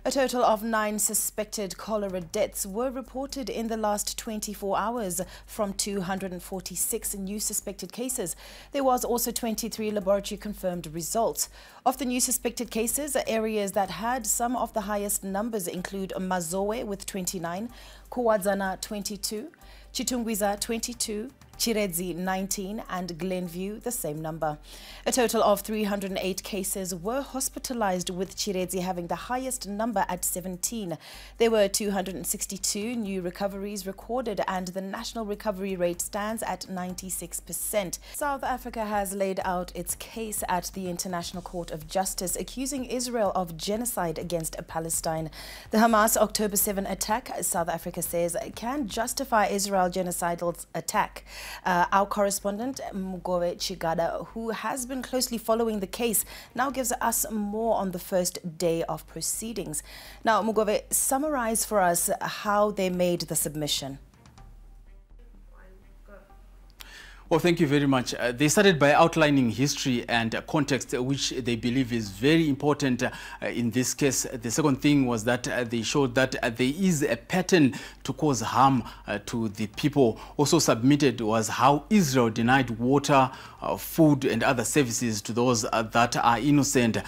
A total of 9 suspected cholera deaths were reported in the last 24 hours from 246 new suspected cases. There was also 23 laboratory confirmed results. Of the new suspected cases, areas that had some of the highest numbers include Mazowe with 29, Kuwadzana 22, Chitungwiza 22, Chiredzi 19 and Glenview the same number. A total of 308 cases were hospitalized, with Chiredzi having the highest number at 17. There were 262 new recoveries recorded and the national recovery rate stands at 96%. South Africa has laid out its case at the International Court of Justice, accusing Israel of genocide against Palestine. The Hamas October 7 attack, South Africa says, can justify Israel genocidal attack. Our correspondent, Mugove Chigada, who has been closely following the case, now gives us more on the first day of proceedings. Now, Mugove, summarize for us how they made the submission. Well, thank you very much. They started by outlining history and context, which they believe is very important in this case. The second thing was that they showed that there is a pattern to cause harm to the people. Also submitted was how Israel denied water, food and other services to those that are innocent.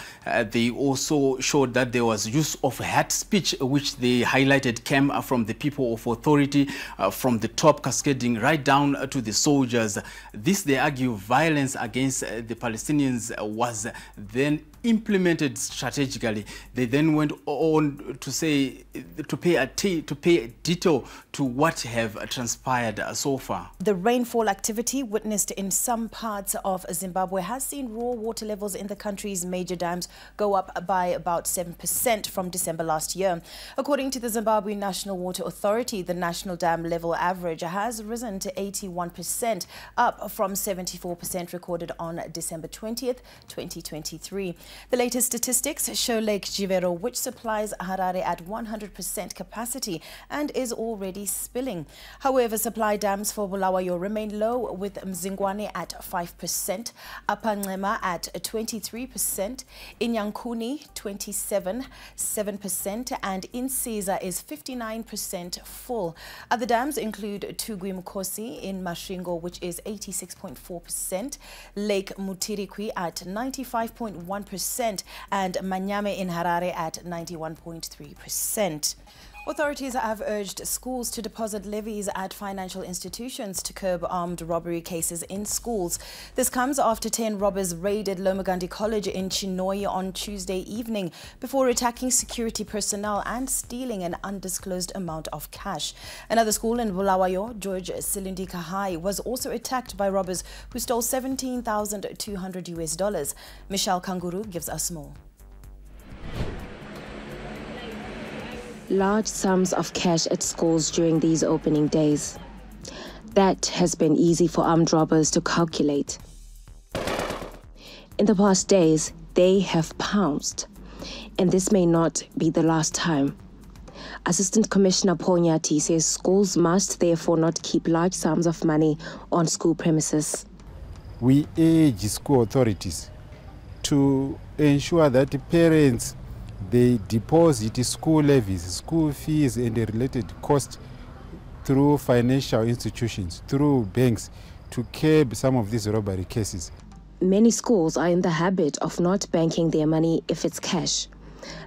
They also showed that there was use of hate speech, which they highlighted came from the people of authority, from the top cascading right down to the soldiers. This, they argue, violence against the Palestinians was then implemented strategically. They then went on to say, to pay detail to what have transpired so far. The rainfall activity witnessed in some parts of Zimbabwe has seen raw water levels in the country's major dams go up by about 7% from December last year. According to the Zimbabwe National Water Authority, the national dam level average has risen to 81%, up from 74% recorded on December 20th, 2023. The latest statistics show Lake Jivero, which supplies Harare at 100% capacity and is already spilling. However, supply dams for Bulawayo remain low, with Mzingwane at 5%, Apanglema at 23%, Inyankuni 7%, and Insiza is 59% full. Other dams include Tugwi Mkosi in Mashingo, which is 86.4%, Lake Mutirikwi at 95.1%, and Manyame in Harare at 91.3%. Authorities have urged schools to deposit levies at financial institutions to curb armed robbery cases in schools. This comes after 10 robbers raided Lomagandi College in Chinhoyi on Tuesday evening before attacking security personnel and stealing an undisclosed amount of cash. Another school in Bulawayo, George Silindika High, was also attacked by robbers who stole $17,200. Michelle Kanguru gives us more. Large sums of cash at schools during these opening days. That has been easy for armed robbers to calculate. In the past days, they have pounced, and this may not be the last time. Assistant Commissioner Ponyati says schools must therefore not keep large sums of money on school premises. We urge school authorities to ensure that parents, they deposit school levies, school fees and the related costs through financial institutions, through banks, to curb some of these robbery cases. Many schools are in the habit of not banking their money if it's cash.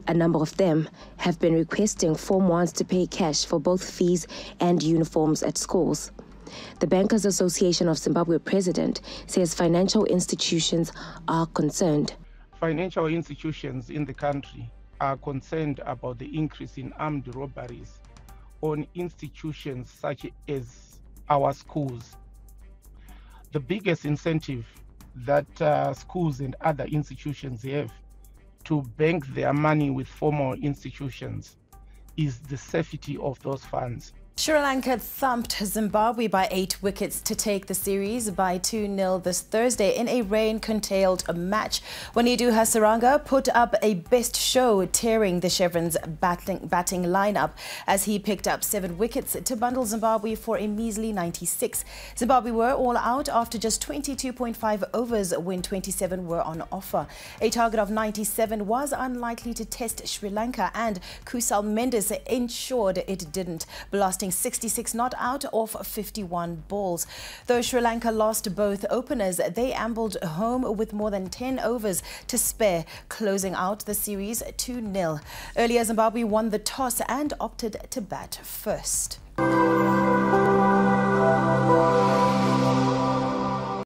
A number of them have been requesting Form 1s to pay cash for both fees and uniforms at schools. The Bankers Association of Zimbabwe president says financial institutions are concerned. Financial institutions in the country are concerned about the increase in armed robberies on institutions such as our schools. The biggest incentive that schools and other institutions have to bank their money with formal institutions is the safety of those funds. Sri Lanka thumped Zimbabwe by 8 wickets to take the series by 2-0 this Thursday in a rain-curtailed match. Wanidu Hasaranga put up a best show, tearing the Chevron's batting lineup as he picked up 7 wickets to bundle Zimbabwe for a measly 96. Zimbabwe were all out after just 22.5 overs when 27 were on offer. A target of 97 was unlikely to test Sri Lanka, and Kusal Mendes ensured it didn't, blasting 66 not out of 51 balls. Though Sri Lanka lost both openers, they ambled home with more than 10 overs to spare, closing out the series 2-0. Earlier, Zimbabwe won the toss and opted to bat first.